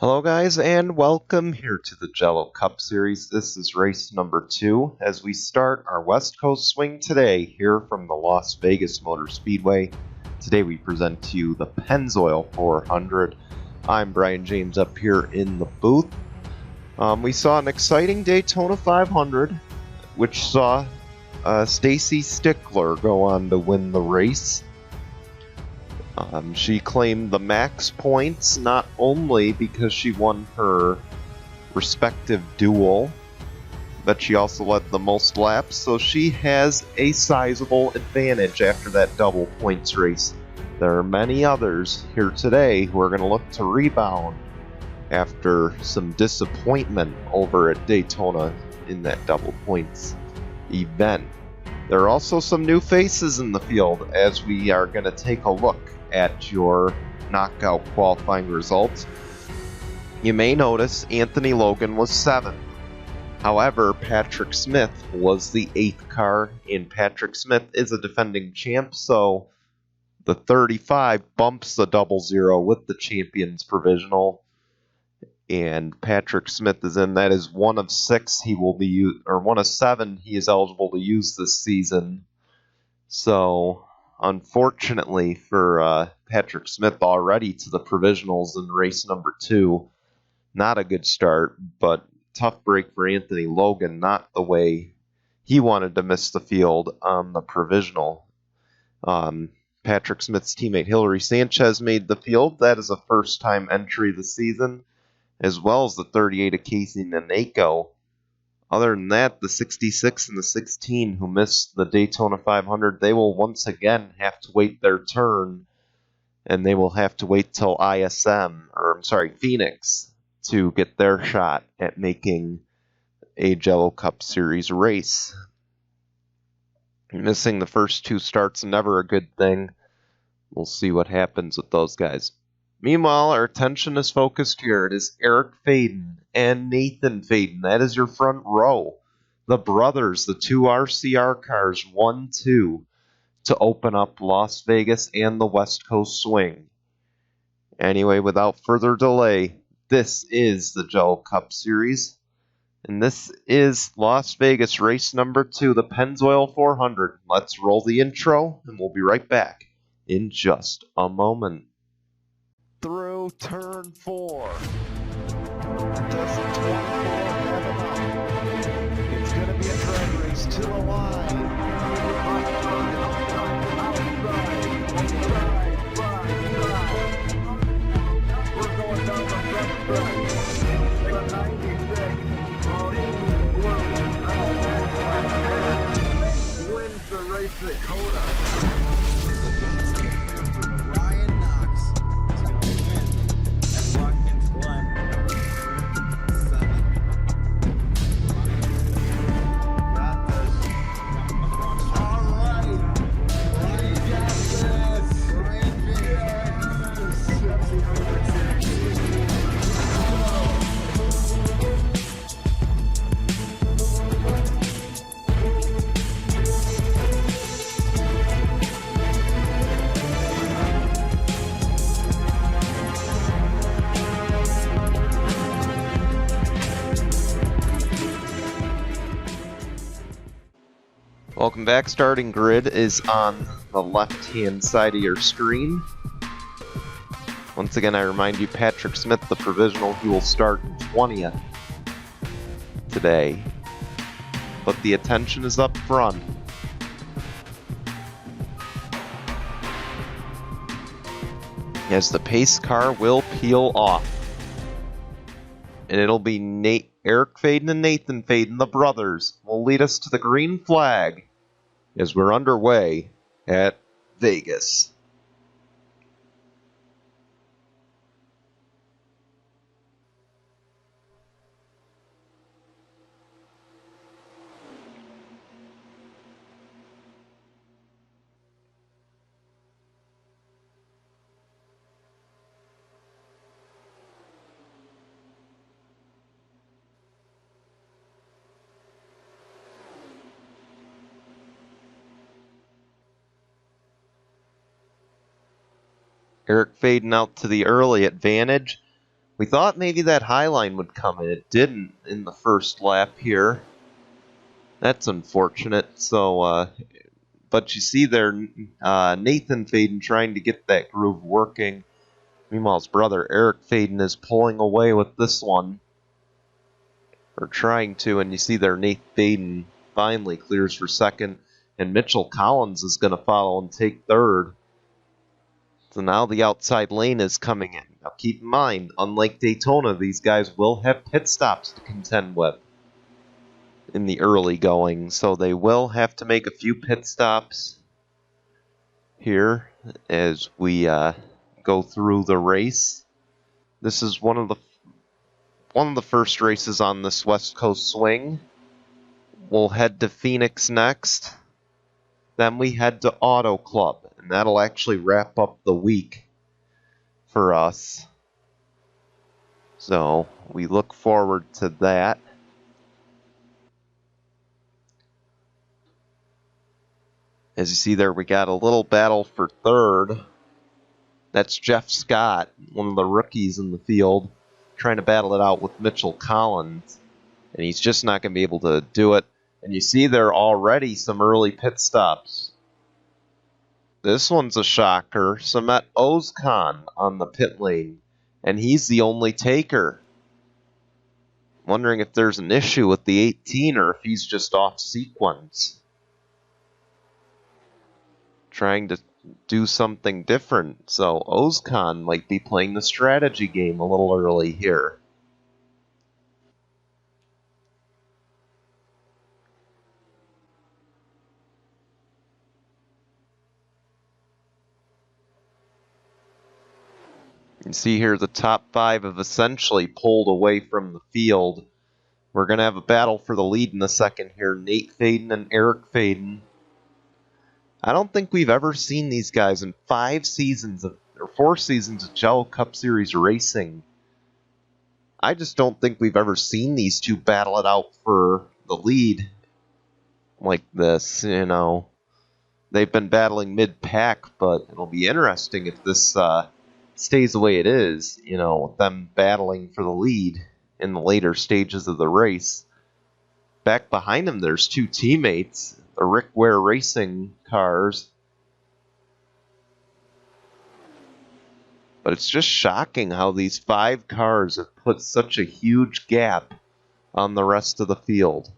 Hello guys and welcome here to the Jello Cup Series. This is race number 2 as we start our West Coast swing today here from the Las Vegas Motor Speedway. Today we present to you the Pennzoil 400. I'm Brian James up here in the booth. We saw an exciting Daytona 500 which saw Stacy Stickler go on to win the race. She claimed the max points not only because she won her respective duel, but she also led the most laps, so she has a sizable advantage after that double points race. There are many others here today who are going to look to rebound after some disappointment over at Daytona in that double points event. There are also some new faces in the field as we are going to take a look at your knockout qualifying results. You may notice Anthony Logan was 7th. However, Patrick Smith was the 8th car, and Patrick Smith is a defending champ, so the 35 bumps the 00 with the champions provisional, and Patrick Smith is in. That is one of 6 he will be, or one of 7 he is eligible to use this season. So unfortunately for Patrick Smith, already to the provisionals in race number 2. Not a good start, but tough break for Anthony Logan, not the way he wanted to miss the field on the provisional. Patrick Smith's teammate Hilary Sanchez made the field. That is a first-time entry of the season, as well as the 38 of Casey Naneko. Other than that, the 66 and the 16 who missed the Daytona 500, they will once again have to wait their turn, and they will have to wait till Phoenix to get their shot at making a Jello Cup Series race. Missing the first 2 starts, never a good thing. We'll see what happens with those guys. Meanwhile, our attention is focused here. It is Eric Faden and Nathan Faden. That is your front row. The brothers, the 2 RCR cars, 1-2, to open up Las Vegas and the West Coast swing. Anyway, without further delay, this is the Jello Cup Series. And this is Las Vegas race number 2, the Pennzoil 400. Let's roll the intro, and we'll be right back in just a moment. Through turn 4. Does 24 have enough? It's going to be a drag race to the line. We're going down the front stretch. The 96 wins the race at Coda. Welcome back. Starting grid is on the left-hand side of your screen. Once again, I remind you, Patrick Smith, the provisional, he will start in 20th today. But the attention is up front. As the pace car will peel off. And it'll be Eric Faden and Nathan Faden, the brothers, will lead us to the green flag as we're underway at Vegas. Eric Faden out to the early advantage. We thought maybe that high line would come in. It didn't in the first lap here. That's unfortunate. So, but you see there, Nathan Faden trying to get that groove working. Meanwhile, his brother Eric Faden is pulling away with this one. Or trying to, and you see there Nate Faden finally clears for second. And Mitchell Collins is going to follow and take third. So now the outside lane is coming in. Now keep in mind, unlike Daytona, these guys will have pit stops to contend with in the early going. So they will have to make a few pit stops here as we go through the race. This is one of the first races on this West Coast swing. We'll head to Phoenix next. Then we head to Auto Club, and that'll actually wrap up the week for us. So we look forward to that. As you see there, we got a little battle for third. That's Jeff Scott, one of the rookies in the field, trying to battle it out with Mitchell Collins. And he's just not going to be able to do it. And you see there already some early pit stops. This one's a shocker. Samet Ozkan on the pit lane. And he's the only taker. Wondering if there's an issue with the 18 or if he's just off sequence. Trying to do something different. So Ozkan might be playing the strategy game a little early here. You can see here the top five have essentially pulled away from the field. We're going to have a battle for the lead in a second here. Nate Faden and Eric Faden. I don't think we've ever seen these guys in 4 seasons of Jello Cup Series racing. I just don't think we've ever seen these two battle it out for the lead like this, you know. They've been battling mid-pack, but it'll be interesting if this stays the way it is, you know, with them battling for the lead in the later stages of the race. Back behind them, there's two teammates, the Rick Ware Racing cars. But it's just shocking how these 5 cars have put such a huge gap on the rest of the field.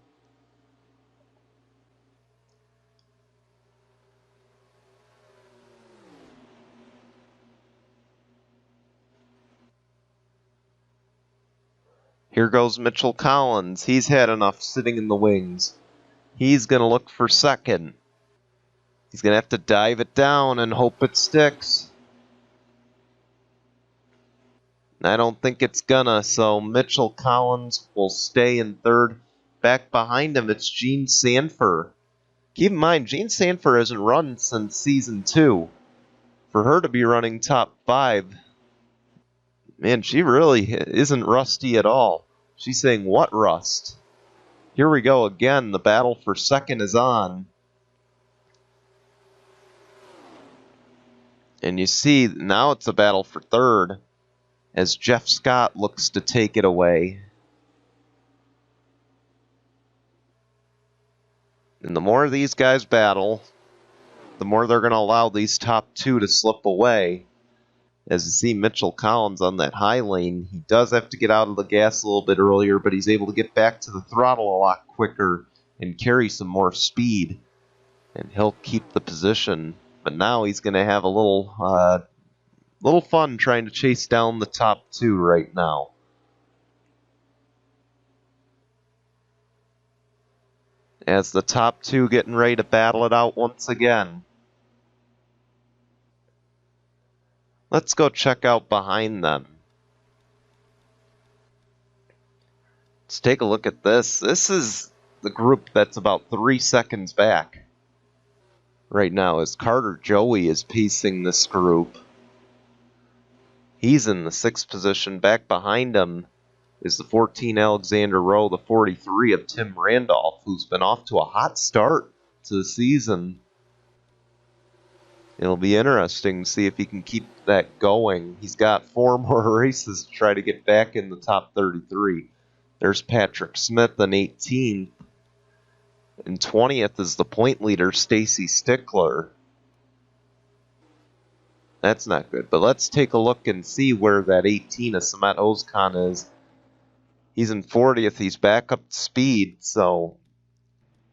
Here goes Mitchell Collins. He's had enough sitting in the wings. He's going to look for second. He's going to have to dive it down and hope it sticks. I don't think it's gonna, so Mitchell Collins will stay in third. Back behind him, it's Jean Sanfer. Keep in mind, Jean Sanfer hasn't run since Season 2. For her to be running top 5, man, she really isn't rusty at all. She's saying, what rust? Here we go again. The battle for second is on. And you see, now it's a battle for third, as Jeff Scott looks to take it away. And the more these guys battle, the more they're going to allow these top 2 to slip away. As you see Mitchell Collins on that high lane, he does have to get out of the gas a little bit earlier, but he's able to get back to the throttle a lot quicker and carry some more speed. And he'll keep the position. But now he's going to have a little fun trying to chase down the top 2 right now. As the top 2 getting ready to battle it out once again. Let's go check out behind them. Let's take a look at this. This is the group that's about 3 seconds back right now, as Carter Joey is pacing this group. He's in the 6th position. Back behind him is the 14 Alexander Rowe, the 43 of Tim Randolph, who's been off to a hot start to the season. It'll be interesting to see if he can keep that going. He's got 4 more races to try to get back in the top 33. There's Patrick Smith in 18th. And 20th is the point leader, Stacy Stickler. That's not good. But let's take a look and see where that 18 of Samet Ozkan is. He's in 40th. He's back up to speed, so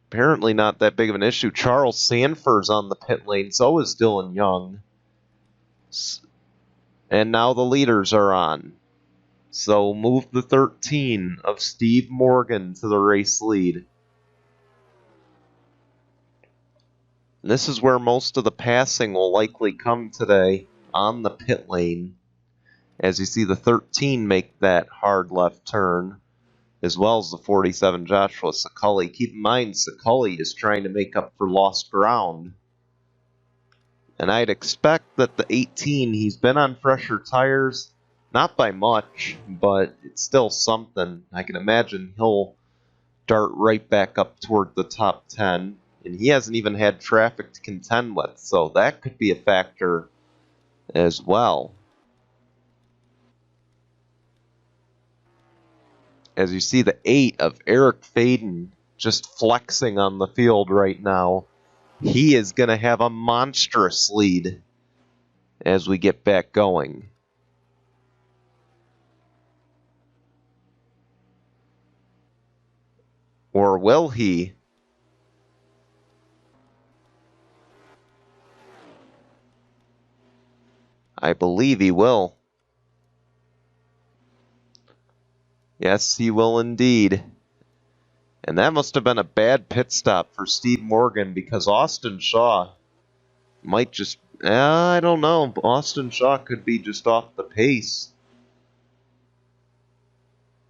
apparently not that big of an issue. Charles Sanford's on the pit lane. So is Dylan Young. And now the leaders are on. So move the 13 of Steve Morgan to the race lead. This is where most of the passing will likely come today, on the pit lane. As you see the 13 make that hard left turn, as well as the 47 Joshua Saculli. Keep in mind, Saculli is trying to make up for lost ground. And I'd expect that the 18, he's been on fresher tires, not by much, but it's still something. I can imagine he'll dart right back up toward the top 10. And he hasn't even had traffic to contend with, so that could be a factor as well. As you see the 8 of Eric Faden just flexing on the field right now. He is going to have a monstrous lead as we get back going. Or will he? I believe he will. Yes, he will indeed. And that must have been a bad pit stop for Steve Morgan, because Austin Shaw might just... I don't know. Austin Shaw could be just off the pace.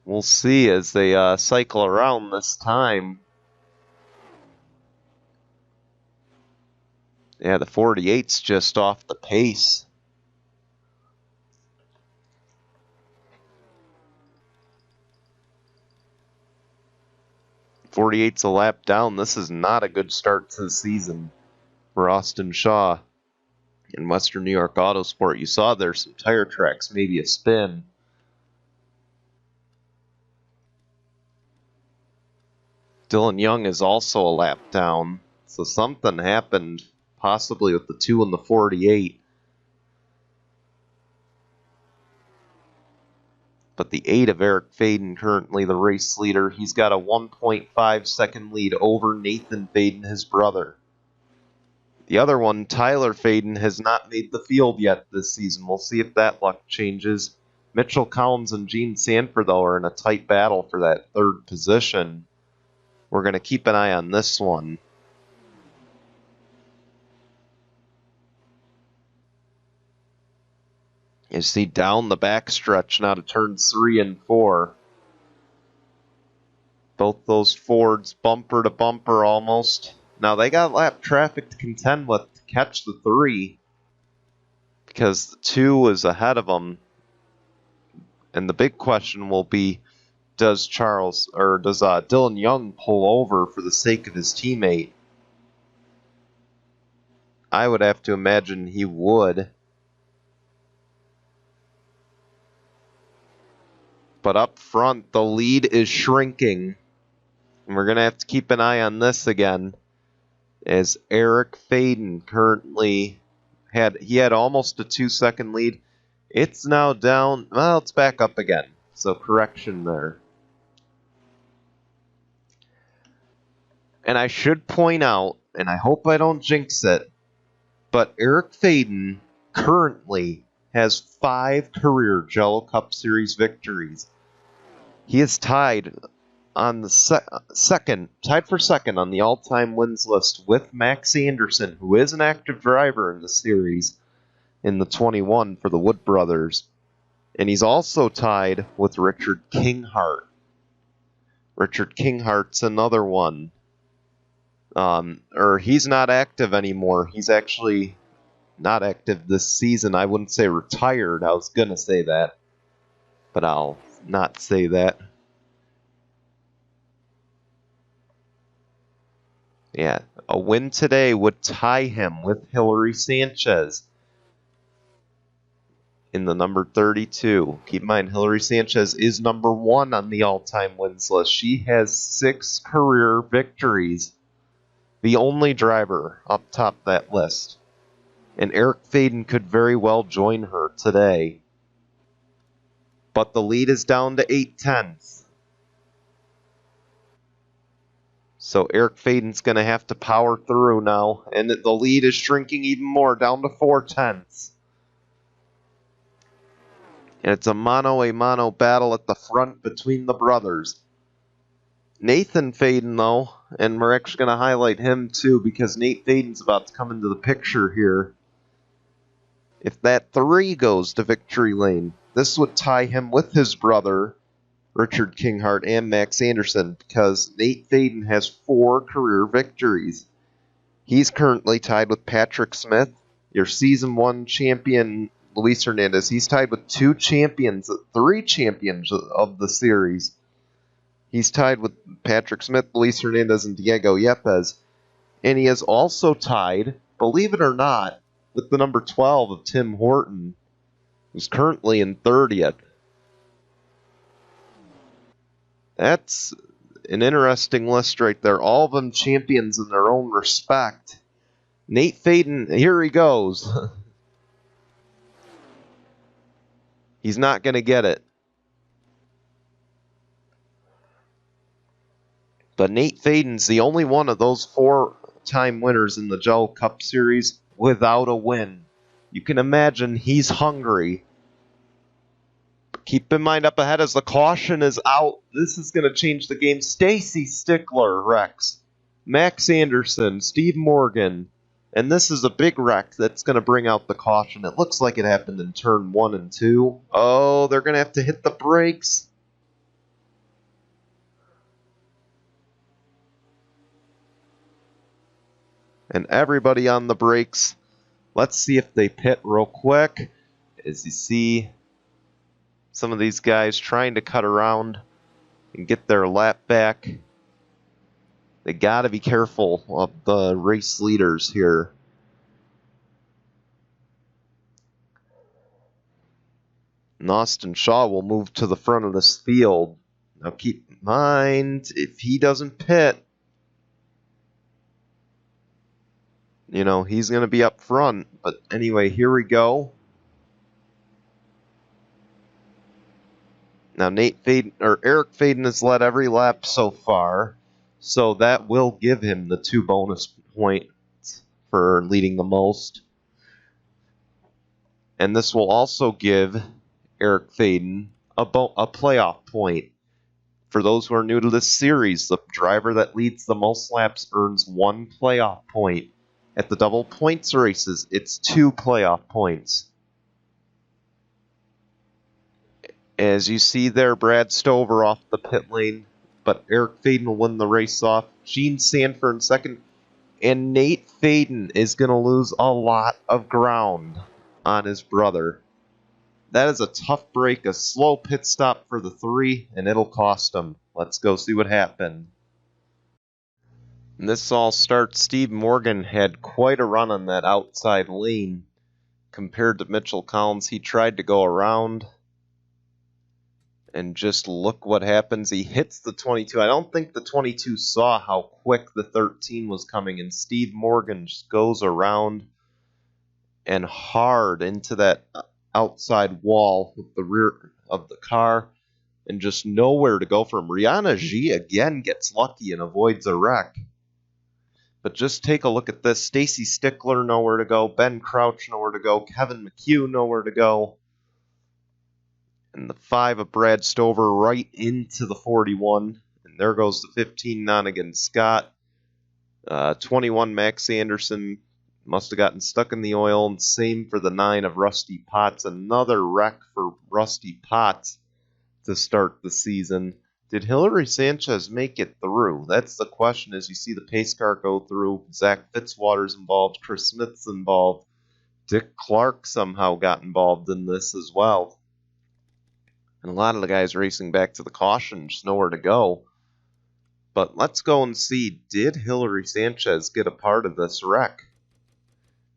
We'll see as they cycle around this time. Yeah, the 48's just off the pace. .48's a lap down. This is not a good start to the season for Austin Shaw in Western New York Autosport. You saw there some tire tracks, maybe a spin. Dylan Young is also a lap down, so something happened possibly with the 2 and the 48. But the 8 of Eric Faden, currently the race leader, he's got a 1.5 second lead over Nathan Faden, his brother. The other one, Tyler Faden, has not made the field yet this season. We'll see if that luck changes. Mitchell Collins and Gene Sanford, though, are in a tight battle for that 3rd position. We're going to keep an eye on this one. You see down the backstretch now to turns 3 and 4. Both those Fords bumper to bumper almost. Now they got lap traffic to contend with to catch the 3, because the 2 is ahead of them. And the big question will be, does Dylan Young pull over for the sake of his teammate? I would have to imagine he would. But up front, the lead is shrinking. And we're going to have to keep an eye on this again. As Eric Faden currently had almost a 2-second lead. It's now down. Well, it's back up again. So correction there. And I should point out, and I hope I don't jinx it, but Eric Faden currently has 5 career Jello Cup Series victories. He is tied on the tied for second on the all-time wins list with Max Anderson, who is an active driver in the series in the 21 for the Wood Brothers. And he's also tied with Richard Kinghart. Richard Kinghart's another one. He's not active anymore. He's actually not active this season. I wouldn't say retired. I was going to say that, but I'll not say that. Yeah. A win today would tie him with Hillary Sanchez in the number 32. Keep in mind, Hillary Sanchez is number 1 on the all-time wins list. She has 6 career victories. The only driver up top that list. And Eric Faden could very well join her today. But the lead is down to 8/10. So Eric Faden's going to have to power through now. And the lead is shrinking even more, down to 4/10. And it's a mano-a-mano battle at the front between the brothers. Nathan Faden, though, and we're actually going to highlight him too because Nate Faden's about to come into the picture here. If that 3 goes to victory lane, this would tie him with his brother, Richard Kinghart, and Max Anderson, because Nate Faden has 4 career victories. He's currently tied with Patrick Smith, your Season 1 champion, Luis Hernandez. He's tied with 3 champions of the series. He's tied with Patrick Smith, Luis Hernandez, and Diego Yepes. And he is also tied, believe it or not, with the number 12 of Tim Horton, who's currently in 30th. That's an interesting list right there. All of them champions in their own respect. Nate Faden, here he goes. He's not going to get it. But Nate Faden's the only one of those 4-time winners in the Jello Cup Series without a win. You can imagine he's hungry. But keep in mind up ahead as the caution is out. This is going to change the game. Stacy Stickler wrecks. Max Anderson, Steve Morgan. And this is a big wreck that's going to bring out the caution. It looks like it happened in turn 1 and 2. Oh, they're going to have to hit the brakes. And everybody on the brakes. Let's see if they pit real quick. As you see, some of these guys trying to cut around and get their lap back. They got to be careful of the race leaders here. And Austin Shaw will move to the front of this field. Now keep in mind, if he doesn't pit, you know, he's going to be up front. But anyway, here we go. Now Eric Faden has led every lap so far. So that will give him the 2 bonus points for leading the most. And this will also give Eric Faden a playoff point. For those who are new to this series, the driver that leads the most laps earns 1 playoff point. At the double points races, it's 2 playoff points. As you see there, Brad Stover off the pit lane, but Eric Faden will win the race off. Gene Sanford in second, and Nate Faden is going to lose a lot of ground on his brother. That is a tough break, a slow pit stop for the 3, and it'll cost him. Let's go see what happened. And this all starts, Steve Morgan had quite a run on that outside lane compared to Mitchell Collins. He tried to go around, and just look what happens. He hits the 22. I don't think the 22 saw how quick the 13 was coming, and Steve Morgan just goes around and hard into that outside wall with the rear of the car, and just nowhere to go from. Rihanna G again gets lucky and avoids a wreck. But just take a look at this. Stacy Stickler, nowhere to go. Ben Crouch, nowhere to go. Kevin McHugh, nowhere to go. And the 5 of Brad Stover right into the 41. And there goes the 15, Nonigan Scott. 21, Max Anderson. Must have gotten stuck in the oil. And same for the 9 of Rusty Potts. Another wreck for Rusty Potts to start the season. Did Hillary Sanchez make it through? That's the question as you see the pace car go through. Zach Fitzwater's involved. Chris Smith's involved. Dick Clark somehow got involved in this as well. And a lot of the guys racing back to the caution, just nowhere to go. But let's go and see, did Hillary Sanchez get a part of this wreck?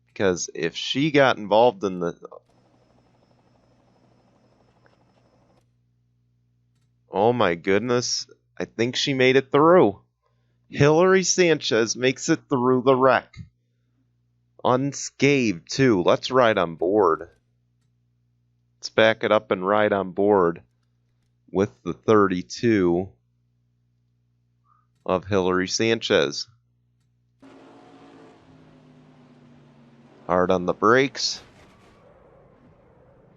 Because if she got involved in the... Oh my goodness, I think she made it through. Hillary Sanchez makes it through the wreck. Unscathed, too. Let's ride on board. Let's back it up and ride on board with the 32 of Hillary Sanchez. Hard on the brakes.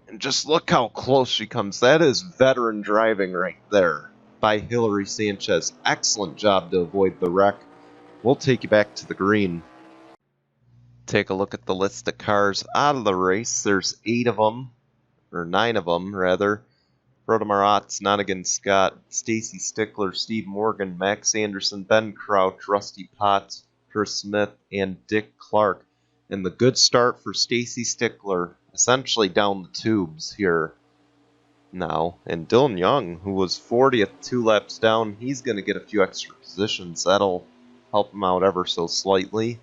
And just look how close she comes. That is veteran driving right there by Hillary Sanchez. Excellent job to avoid the wreck. We'll take you back to the green. Take a look at the list of cars out of the race. There's 8 of them, or 9 of them, rather. Rhoda Maratz, Nonigan Scott, Stacy Stickler, Steve Morgan, Max Anderson, Ben Crouch, Rusty Potts, Chris Smith, and Dick Clark. And the good start for Stacy Stickler, essentially down the tubes here now. And Dylan Young, who was 40th 2 laps down, he's going to get a few extra positions. That'll help him out ever so slightly.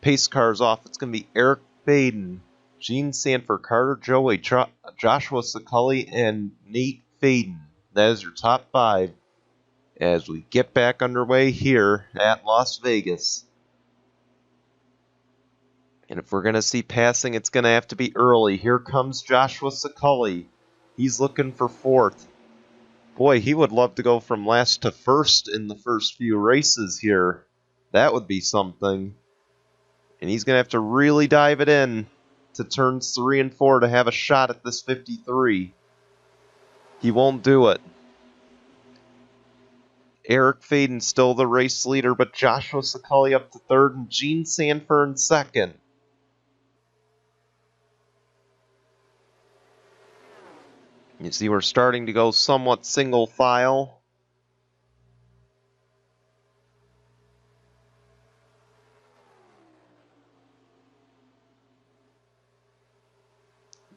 Pace cars off. It's going to be Eric Faden, Gene Sanford, Carter Joey, Joshua Saculli, and Nate Faden. That is your top 5 as we get back underway here at Las Vegas. And if we're going to see passing, it's going to have to be early. Here comes Joshua Saculli. He's looking for 4th. Boy, he would love to go from last to first in the first few races here. That would be something. And he's going to have to really dive it in to turns 3 and 4 to have a shot at this 53. He won't do it. Eric Faden still the race leader, but Joshua Saculli up to 3rd and Gene Sanford in 2nd. You see we're starting to go somewhat single file.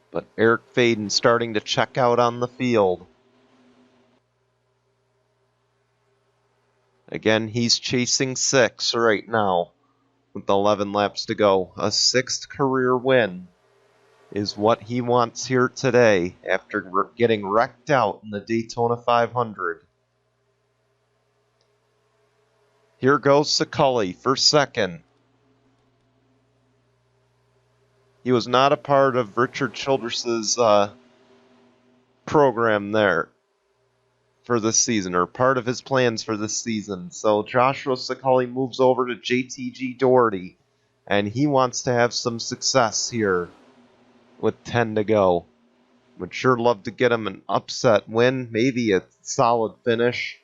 But Eric Faden starting to check out on the field. Again, he's chasing 6 right now with 11 laps to go. A 6th career win is what he wants here today after getting wrecked out in the Daytona 500. Here goes Saculli for 2nd. He was not a part of Richard Childress's program there for this season, or part of his plans for this season. So Joshua Saculli moves over to JTG Doherty, and he wants to have some success here with 10 to go. Would sure love to get him an upset win, maybe a solid finish.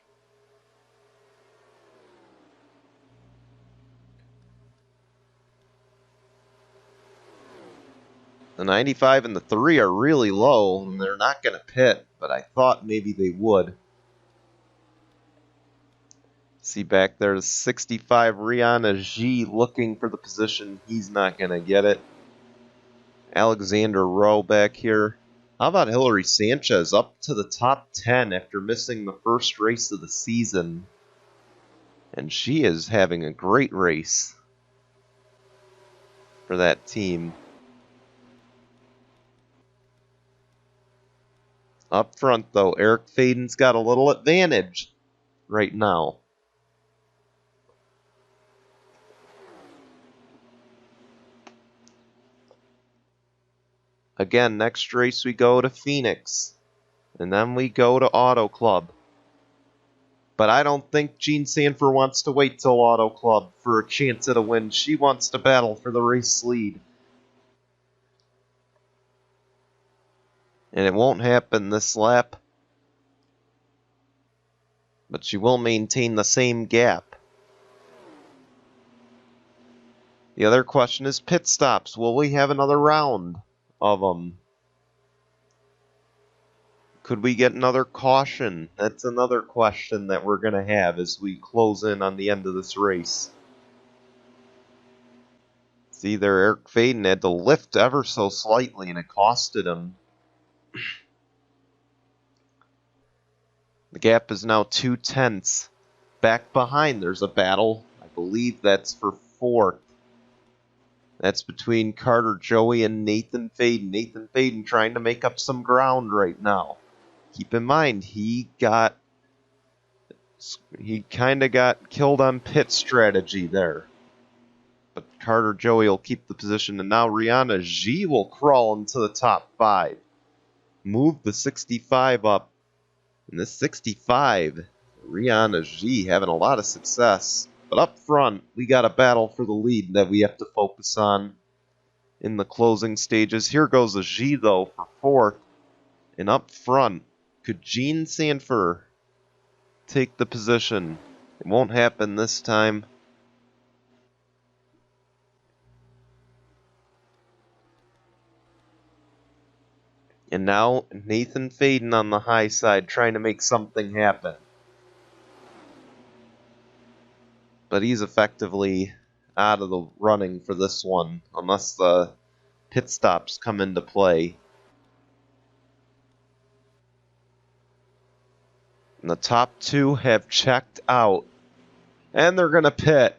The 95 and the 3 are really low, and they're not going to pit, but I thought maybe they would. See back there, the 65 Rihanna G looking for the position. He's not going to get it. Alexander Rowe back here. How about Hillary Sanchez up to the top 10 after missing the first race of the season? And she is having a great race for that team. Up front, though, Eric Faden's got a little advantage right now. Again, next race we go to Phoenix, and then we go to Auto Club. But I don't think Gene Sanford wants to wait till Auto Club for a chance at a win. She wants to battle for the race lead. And it won't happen this lap. But she will maintain the same gap. The other question is pit stops. Will we have another round of them? Could we get another caution? That's another question that we're going to have as we close in on the end of this race. See there, Eric Faden had to lift ever so slightly, and it costed him. The gap is now 2/10 back behind, there's a battle. I believe that's for 4th. That's between Carter Joey and Nathan Faden. Nathan Faden trying to make up some ground right now. Keep in mind, he kind of got killed on pit strategy there. But Carter Joey will keep the position, and now Rihanna G will crawl into the top 5. Move the 65 up. And the 65, Rihanna G having a lot of success. But up front, we got a battle for the lead that we have to focus on in the closing stages. Here goes a G, though, for 4th. And up front, could Gene Sanford take the position? It won't happen this time. And now Nathan Faden on the high side trying to make something happen. But he's effectively out of the running for this one, unless the pit stops come into play. And the top 2 have checked out. And they're going to pit.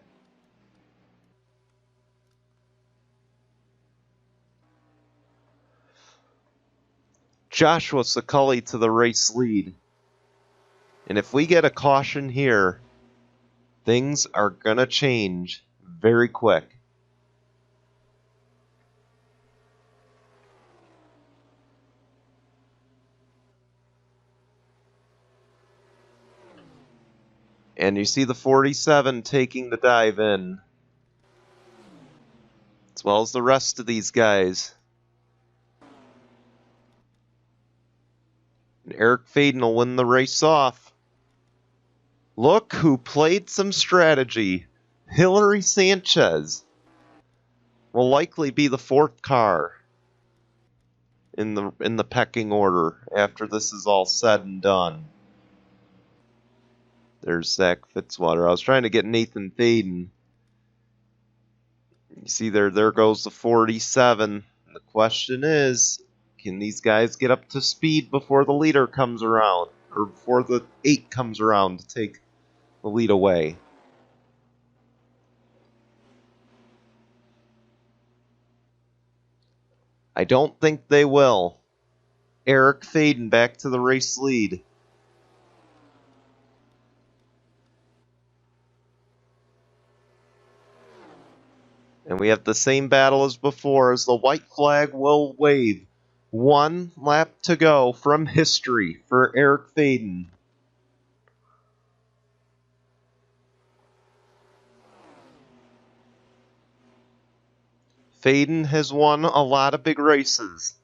Joshua Scully to the race lead. And if we get a caution here, things are going to change very quick. And you see the 47 taking the dive in, as well as the rest of these guys. And Eric Faden will win the race off. Look who played some strategy. Hillary Sanchez will likely be the 4th car in the pecking order after this is all said and done. There's Zach Fitzwater. I was trying to get Nathan Faden. You see there goes the 47. And the question is, can these guys get up to speed before the leader comes around? Or before the 8 comes around to take the lead away? I don't think they will. Eric Faden back to the race lead. And we have the same battle as before, as the white flag will wave. 1 lap to go from history for Eric Faden. Faden has won a lot of big races.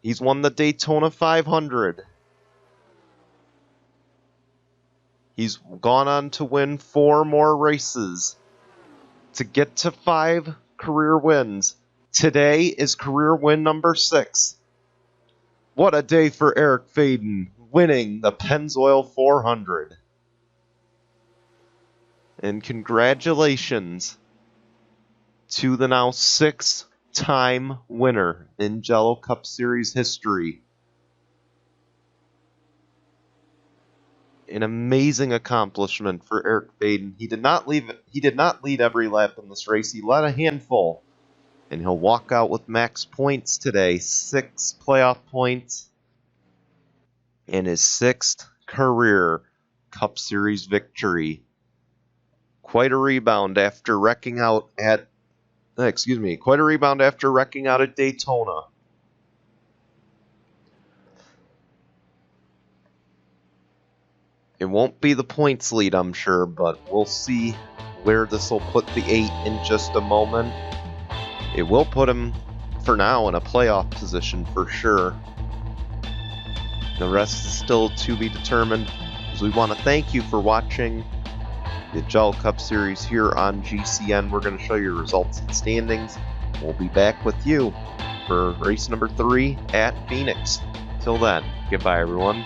He's won the Daytona 500. He's gone on to win 4 more races to get to 5 career wins. Today is career win number 6. What a day for Eric Faden, winning the Pennzoil 400. And congratulations to the now 6-time winner in Jello Cup Series history. An amazing accomplishment for Eric Faden. He did not lead every lap in this race. He led a handful. And he'll walk out with max points today. 6 playoff points. And his 6th career Cup Series victory. Quite a rebound after wrecking out at Daytona. It won't be the points lead, I'm sure, but we'll see where this will put the 8 in just a moment. It will put him, for now, in a playoff position for sure. The rest is still to be determined. As we want to thank you for watching the Jello Cup Series here on GCN. We're going to show you results and standings. We'll be back with you for race number 3 at Phoenix. Till then, goodbye everyone.